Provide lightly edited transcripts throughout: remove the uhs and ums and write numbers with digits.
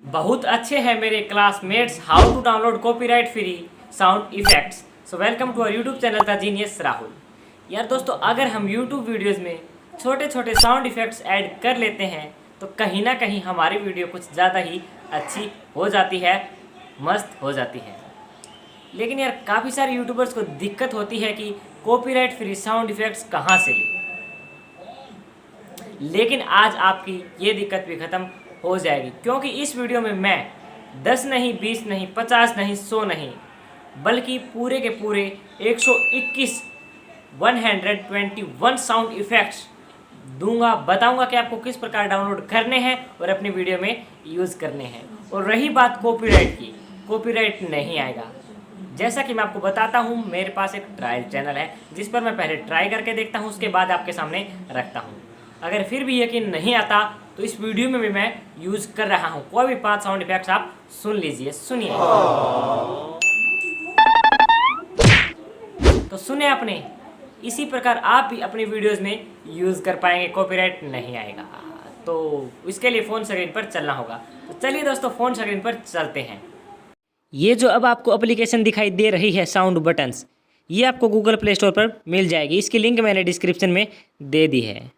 बहुत अच्छे हैं मेरे classmates, how to download copyright free sound effects. So welcome to our YouTube channel the genius Rahul. यार दोस्तों, अगर हम यूट्यूब वीडियोस में छोटे छोटे साउंड इफेक्ट्स ऐड कर लेते हैं तो कहीं ना कहीं हमारी वीडियो कुछ ज़्यादा ही अच्छी हो जाती है, मस्त हो जाती है। लेकिन यार काफ़ी सारे यूट्यूबर्स को दिक्कत होती है कि कॉपीराइट फ्री साउंड इफेक्ट्स कहाँ से लें। लेकिन आज आपकी ये दिक्कत भी ख़त्म हो जाएगी, क्योंकि इस वीडियो में मैं 10 नहीं, 20 नहीं, 50 नहीं, 100 नहीं, बल्कि पूरे के पूरे 121 121 साउंड इफ़ेक्ट्स दूंगा। बताऊंगा कि आपको किस प्रकार डाउनलोड करने हैं और अपनी वीडियो में यूज़ करने हैं। और रही बात कॉपीराइट की, कॉपीराइट नहीं आएगा। जैसा कि मैं आपको बताता हूं, मेरे पास एक ट्रायल चैनल है जिस पर मैं पहले ट्राई करके देखता हूं, उसके बाद आपके सामने रखता हूं। अगर फिर भी यकीन नहीं आता तो इस वीडियो में भी मैं यूज़ कर रहा हूं। कोई भी 5 साउंड इफेक्ट्स आप सुन लीजिए, सुनिए। तो सुने आपने, इसी प्रकार आप भी अपनी वीडियोस में यूज़ कर पाएंगे, कॉपीराइट नहीं आएगा। तो इसके लिए फ़ोन स्क्रीन पर चलना होगा। तो चलिए दोस्तों, फ़ोन स्क्रीन पर चलते हैं। ये जो अब आपको एप्लीकेशन दिखाई दे रही है साउंड बटन्स, ये आपको गूगल प्ले स्टोर पर मिल जाएगी। इसकी लिंक मैंने डिस्क्रिप्शन में दे दी है।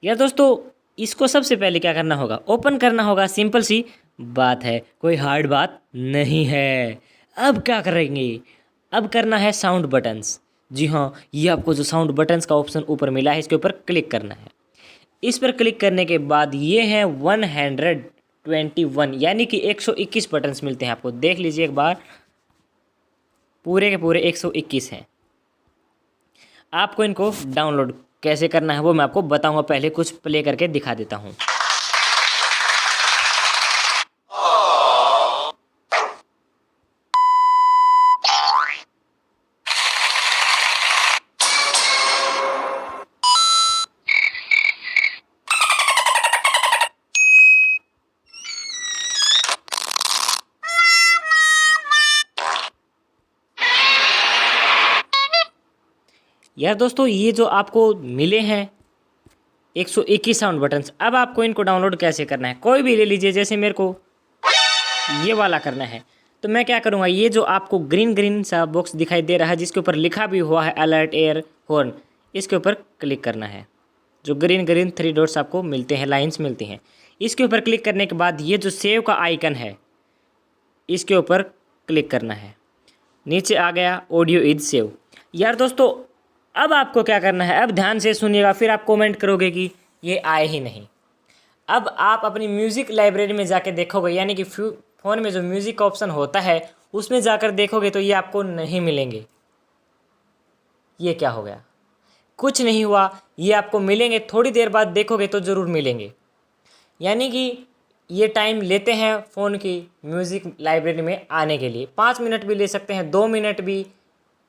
यार दोस्तों, इसको सबसे पहले क्या करना होगा, ओपन करना होगा। सिंपल सी बात है, कोई हार्ड बात नहीं है। अब क्या करेंगे, अब करना है साउंड बटन्स। जी हाँ, ये आपको जो साउंड बटन्स का ऑप्शन ऊपर मिला है, इसके ऊपर क्लिक करना है। इस पर क्लिक करने के बाद ये हैं 121, यानी कि 121 बटन्स मिलते हैं आपको। देख लीजिए एक बार, पूरे के पूरे 121 हैं। आपको इनको डाउनलोड कैसे करना है वो मैं आपको बताऊंगा। पहले कुछ प्ले करके दिखा देता हूं। यार दोस्तों, ये जो आपको मिले हैं 121 साउंड बटन्स, अब आपको इनको डाउनलोड कैसे करना है। कोई भी ले लीजिए, जैसे मेरे को ये वाला करना है। तो मैं क्या करूँगा, ये जो आपको ग्रीन ग्रीन सा बॉक्स दिखाई दे रहा है जिसके ऊपर लिखा भी हुआ है अलर्ट एयर हॉर्न, इसके ऊपर क्लिक करना है। जो ग्रीन ग्रीन 3 डॉट्स आपको मिलते हैं, लाइन्स मिलती हैं, इसके ऊपर क्लिक करने के बाद ये जो सेव का आइकन है, इसके ऊपर क्लिक करना है। नीचे आ गया ऑडियो इज सेव। यार दोस्तों, अब आपको क्या करना है, अब ध्यान से सुनिएगा, फिर आप कमेंट करोगे कि ये आए ही नहीं। अब आप अपनी म्यूज़िक लाइब्रेरी में जाके देखोगे, यानी कि फ़ोन में जो म्यूज़िक का ऑप्शन होता है उसमें जाकर देखोगे तो ये आपको नहीं मिलेंगे। ये क्या हो गया, कुछ नहीं हुआ। ये आपको मिलेंगे, थोड़ी देर बाद देखोगे तो ज़रूर मिलेंगे। यानी कि ये टाइम लेते हैं फ़ोन की म्यूज़िक लाइब्रेरी में आने के लिए। 5 मिनट भी ले सकते हैं, 2 मिनट भी,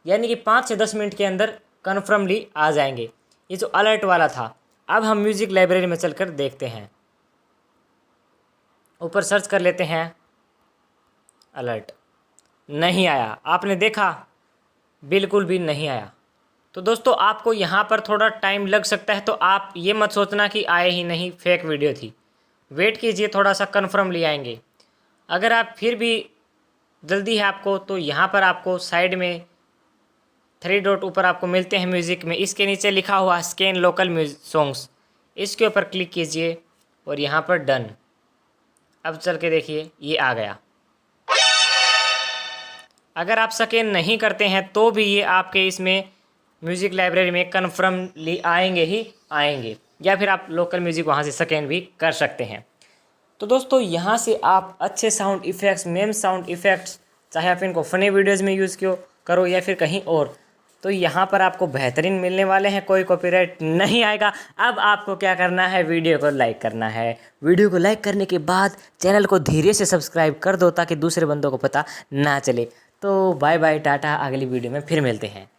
यानी कि 5 से 10 मिनट के अंदर कन्फर्मली आ जाएंगे। ये जो अलर्ट वाला था, अब हम म्यूज़िक लाइब्रेरी में चलकर देखते हैं। ऊपर सर्च कर लेते हैं, अलर्ट नहीं आया। आपने देखा, बिल्कुल भी नहीं आया। तो दोस्तों, आपको यहाँ पर थोड़ा टाइम लग सकता है, तो आप ये मत सोचना कि आए ही नहीं, फेक वीडियो थी। वेट कीजिए, थोड़ा सा कन्फर्मली आएंगे। अगर आप फिर भी जल्दी है आपको, तो यहाँ पर आपको साइड में 3 डॉट ऊपर आपको मिलते हैं म्यूज़िक में, इसके नीचे लिखा हुआ स्कैन लोकल म्यूजिक सॉन्ग्स, इसके ऊपर क्लिक कीजिए और यहाँ पर डन। अब चल के देखिए, ये आ गया। अगर आप स्कैन नहीं करते हैं तो भी ये आपके इसमें म्यूज़िक लाइब्रेरी में कन्फर्मली आएंगे ही आएंगे, या फिर आप लोकल म्यूज़िक वहाँ से स्कैन भी कर सकते हैं। तो दोस्तों, यहाँ से आप अच्छे sound effects, ma'am sound effects, चाहे आप इनको फ़नी वीडियोज़ में यूज़ करो या फिर कहीं और, तो यहाँ पर आपको बेहतरीन मिलने वाले हैं। कोई कॉपीराइट नहीं आएगा। अब आपको क्या करना है, वीडियो को लाइक करना है। वीडियो को लाइक करने के बाद चैनल को धीरे से सब्सक्राइब कर दो ताकि दूसरे बंदों को पता ना चले। तो बाय बाय, टाटा, अगली वीडियो में फिर मिलते हैं।